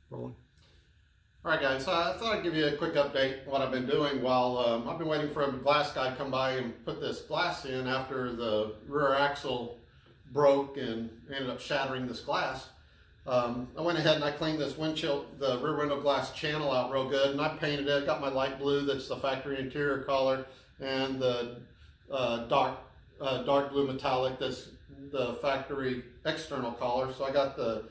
Rolling. All right, guys, I thought I'd give you a quick update on what I've been doing while I've been waiting for a glass guy to come by and put this glass in after the rear axle broke and ended up shattering this glass. I went ahead and I cleaned this windshield, the rear window glass channel out real good, and I painted it. Got my light blue, that's the factory interior color, and the dark blue metallic, that's the factory external color. So I got the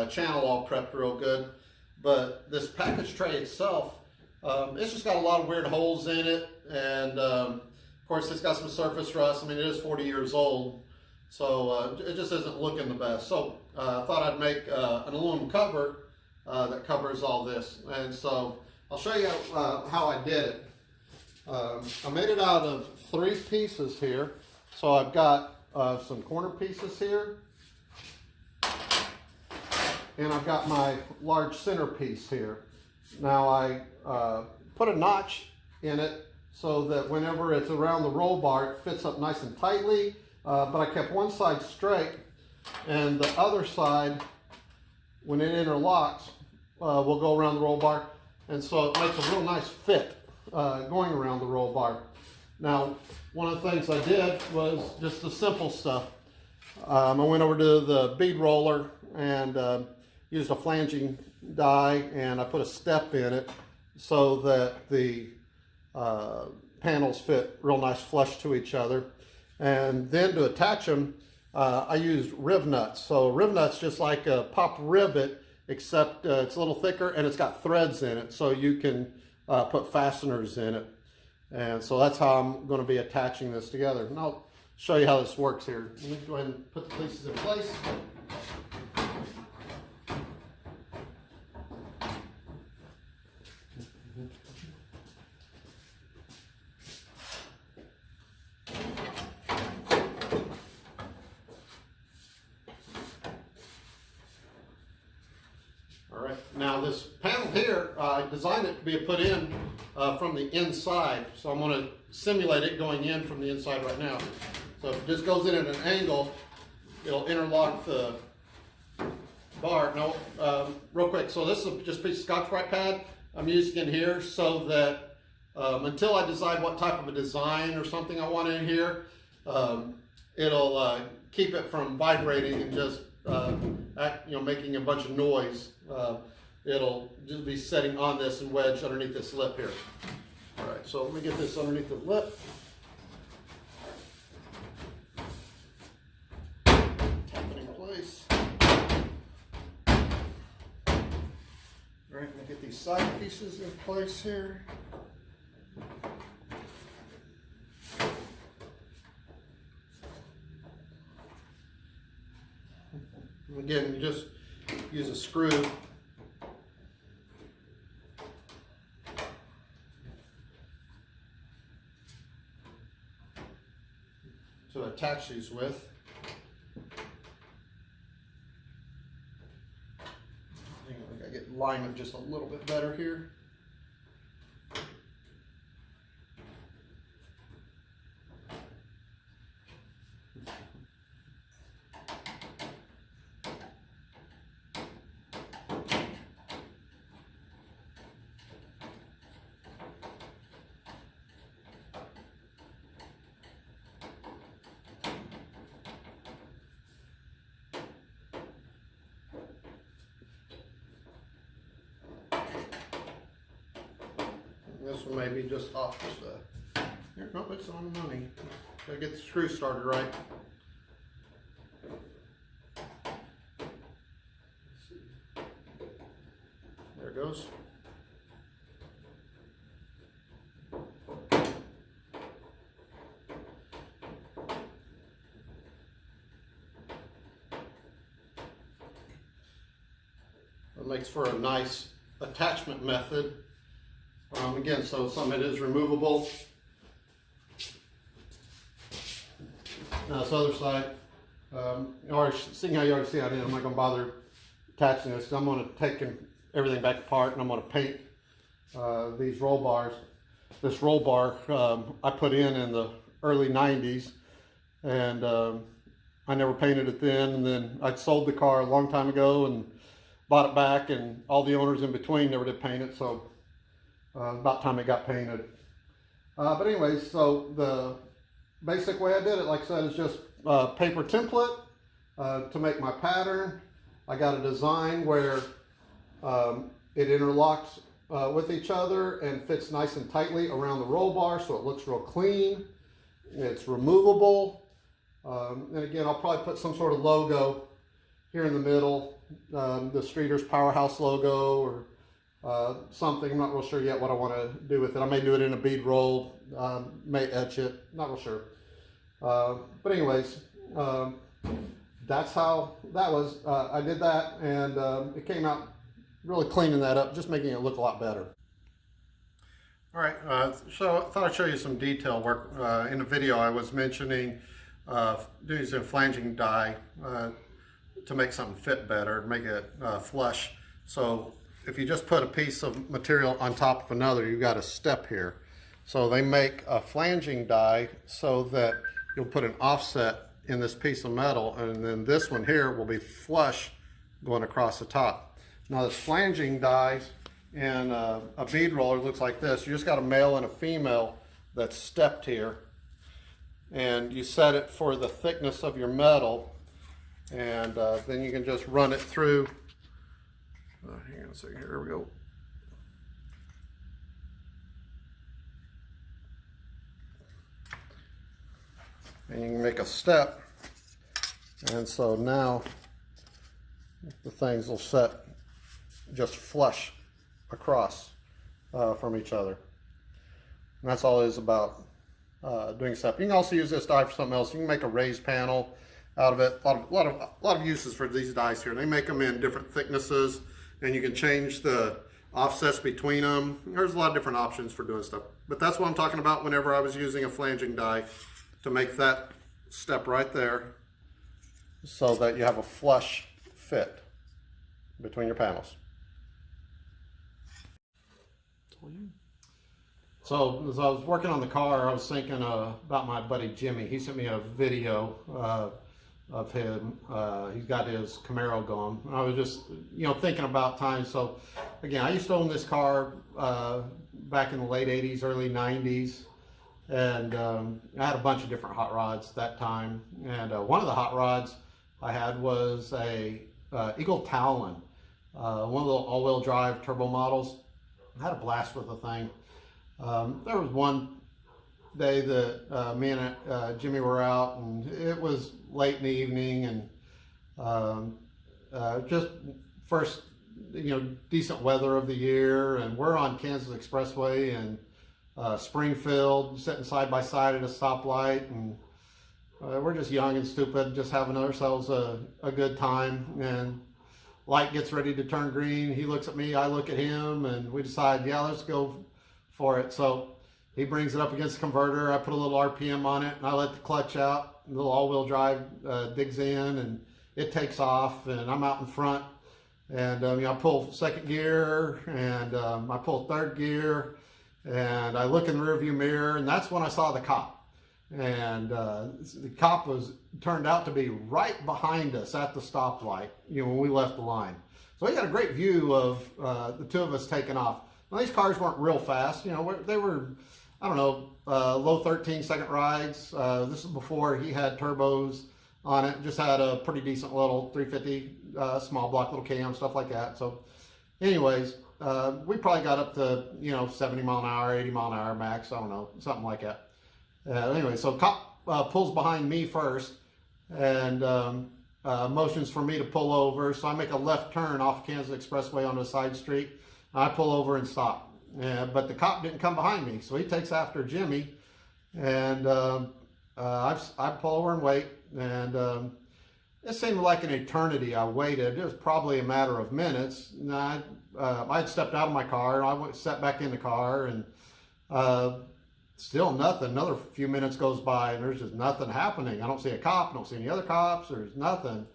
channel all prepped real good. But this package tray itself, it's just got a lot of weird holes in it, and of course it's got some surface rust. I mean, it is 40 years old, so it just isn't looking the best. So I thought I'd make an aluminum cover that covers all this, and so I'll show you how I did it. I made it out of 3 pieces here. So I've got some corner pieces here, and I've got my large center piece here. Now I put a notch in it so that whenever it's around the roll bar, it fits up nice and tightly, but I kept one side straight, and the other side, when it interlocks, will go around the roll bar, and so it makes a real nice fit going around the roll bar. Now, one of the things I did was just the simple stuff. I went over to the bead roller and used a flanging die, and I put a step in it so that the panels fit real nice flush to each other. And then to attach them, I used riv nuts. So riv nuts, just like a pop rivet, except it's a little thicker and it's got threads in it, so you can put fasteners in it. And so that's how I'm going to be attaching this together. And I'll show you how this works here. Let me go ahead and put the pieces in place. All right, now this panel here, I designed it to be put in from the inside. So I'm going to simulate it going in from the inside right now. So if this goes in at an angle, it'll interlock the bar. Now, real quick, so this is just a piece of Scotch-Brite pad I'm using in here so that until I decide what type of a design or something I want in here, it'll keep it from vibrating and just making a bunch of noise. It'll just be setting on this and wedged underneath this lip here. All right, so let me get this underneath the lip. Tap it in place. All right, I'm gonna get these side pieces in place here. Again, you just use a screw to attach these with. I think I get alignment just a little bit better here. This one may be just off the here. Nope, it's on the money. Gotta get the screw started right. There it goes. It makes for a nice attachment method. Again, so some of it is removable. Now this other side, seeing how you already see how it is, I'm not going to bother attaching this. I'm going to take everything back apart and I'm going to paint these roll bars. This roll bar I put in the early 90s, and I never painted it then. And then I sold the car a long time ago, and bought it back, and all the owners in between never did paint it, so about time it got painted. But anyways, so the basic way I did it, like I said, is just paper template to make my pattern. I got a design where it interlocks with each other and fits nice and tightly around the roll bar, so it looks real clean. It's removable. And again, I'll probably put some sort of logo here in the middle, the Streeters Powerhouse logo or something. I'm not real sure yet what I want to do with it. I may do it in a bead roll, may etch it, not real sure. But anyways, that's how that was. I did that, and it came out really cleaning that up, just making it look a lot better. All right, so I thought I'd show you some detail work. In the video I was mentioning doing some flanging die to make something fit better, make it flush. So if you just put a piece of material on top of another, you've got a step here. So they make a flanging die so that you'll put an offset in this piece of metal, and then this one here will be flush going across the top. Now this flanging die in a bead roller looks like this. You just got a male and a female that's stepped here, and you set it for the thickness of your metal, and then you can just run it through. Hang on a second, here we go. And you can make a step, and so now the things will set just flush across from each other. And that's all it is about doing step. You can also use this die for something else. You can make a raised panel out of it. A lot of uses for these dies here. They make them in different thicknesses, and you can change the offsets between them. There's a lot of different options for doing stuff. But that's what I'm talking about whenever I was using a flanging die, to make that step right there so that you have a flush fit between your panels. So as I was working on the car, I was thinking about my buddy Jimmy. He sent me a video of him. He's got his Camaro going. And I was just, thinking about times. So again, I used to own this car back in the late 80s, early 90s. And I had a bunch of different hot rods at that time. And one of the hot rods I had was a Eagle Talon, one of the all-wheel drive turbo models. I had a blast with the thing. There was one day that me and Jimmy were out, and it was late in the evening, and just first, decent weather of the year, and we're on Kansas Expressway in Springfield, sitting side by side at a stoplight, and we're just young and stupid, just having ourselves a good time. And light gets ready to turn green. He looks at me, I look at him, and we decide, yeah, let's go for it. So he brings it up against the converter. I put a little RPM on it, and I let the clutch out. The little all-wheel drive digs in, and it takes off, and I'm out in front. And I pull second gear, and I pull third gear, and I look in the rearview mirror, and that's when I saw the cop. And the cop turned out to be right behind us at the stoplight, when we left the line. So he got a great view of the two of us taking off. Now, these cars weren't real fast. They were, I don't know, low 13-second rides. This is before he had turbos on it. Just had a pretty decent little 350 small block, little cam, stuff like that. So anyways, we probably got up to, 70 mile an hour, 80 mile an hour max. I don't know, something like that. Anyway, so cop pulls behind me first, and motions for me to pull over. So I make a left turn off Kansas Expressway onto a side street. I pull over and stop. But the cop didn't come behind me, so he takes after Jimmy, and I pull over and wait. And it seemed like an eternity I waited. It was probably a matter of minutes. And I had stepped out of my car, and I sat back in the car, and still nothing. Another few minutes goes by, and there's just nothing happening. I don't see a cop, I don't see any other cops, there's nothing.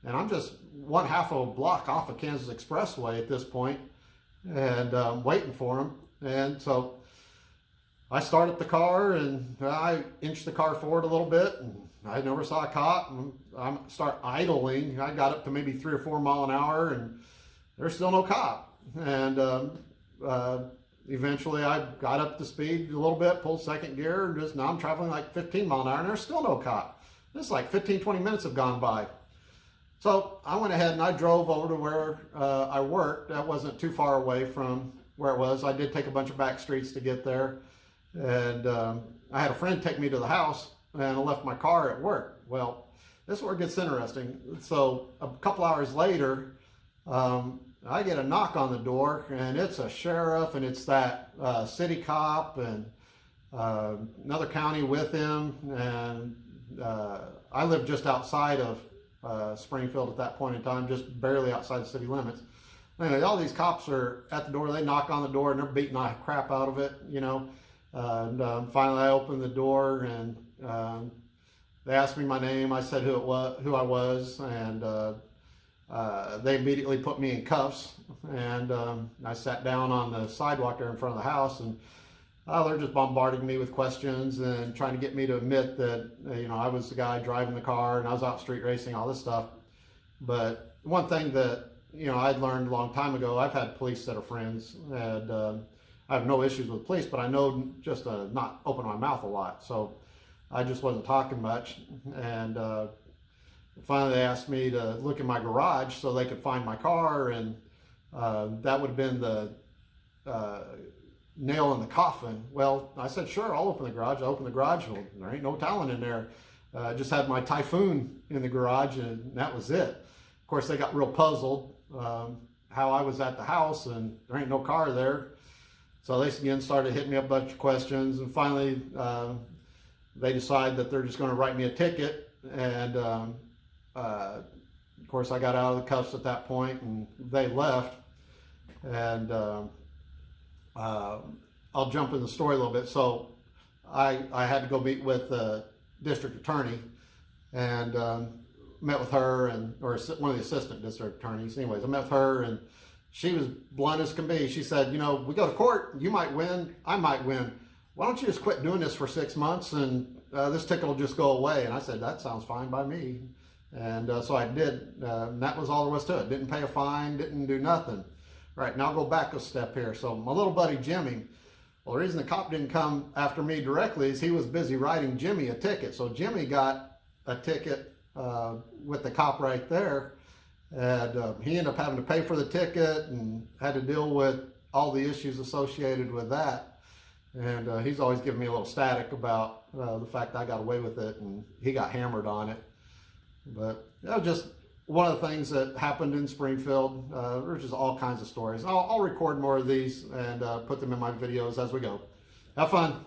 And I'm just one half of a block off of Kansas Expressway at this point, and waiting for him. And so I start up the car, and I inch the car forward a little bit, and I never saw a cop. And I start idling. I got up to maybe 3 or 4 mile an hour, and there's still no cop. And eventually I got up to speed a little bit, pulled second gear, and just now I'm traveling like 15 mile an hour and there's still no cop. It's like 15, 20 minutes have gone by. So I went ahead and I drove over to where I worked. That wasn't too far away from where it was. I did take a bunch of back streets to get there. And I had a friend take me to the house and I left my car at work. Well, this is where it gets interesting. So a couple hours later, I get a knock on the door, and it's a sheriff, and it's that city cop and another county with him. And I lived just outside of Springfield at that point in time, just barely outside the city limits. Anyway, all these cops are at the door. They knock on the door, and they're beating the crap out of it, you know. And finally, I opened the door, and they asked me my name. I said who I was, and they immediately put me in cuffs, and I sat down on the sidewalk there in front of the house, and they're just bombarding me with questions and trying to get me to admit that you know, I was the guy driving the car and I was out street racing, all this stuff. But one thing that, you know, I'd learned a long time ago, I've had police that are friends, and I have no issues with police, but I know just not open my mouth a lot, so I just wasn't talking much. And finally, they asked me to look in my garage so they could find my car, and that would have been the nail in the coffin. Well, I said, sure, I'll open the garage. I opened the garage. Well, there ain't no Talon in there. I just had my Typhoon in the garage, and that was it. Of course, they got real puzzled how I was at the house, and there ain't no car there. So they again started hitting me up a bunch of questions, and finally they decide that they're just going to write me a ticket. And of course, I got out of the cuffs at that point, and they left. And I'll jump in the story a little bit. So I had to go meet with the district attorney, and met with her, or one of the assistant district attorneys. Anyways, I met with her, and she was blunt as can be. She said, you know, we go to court, you might win, I might win. Why don't you just quit doing this for 6 months, and this ticket will just go away? And I said, that sounds fine by me. And so I did, and that was all there was to it. Didn't pay a fine, didn't do nothing. Right, now I'll go back a step here. So my little buddy Jimmy, well, the reason the cop didn't come after me directly is he was busy writing Jimmy a ticket. So Jimmy got a ticket with the cop right there, and he ended up having to pay for the ticket and had to deal with all the issues associated with that. And he's always giving me a little static about the fact that I got away with it, and he got hammered on it. But that was just one of the things that happened in Springfield. There's just all kinds of stories. I'll record more of these and put them in my videos as we go. Have fun.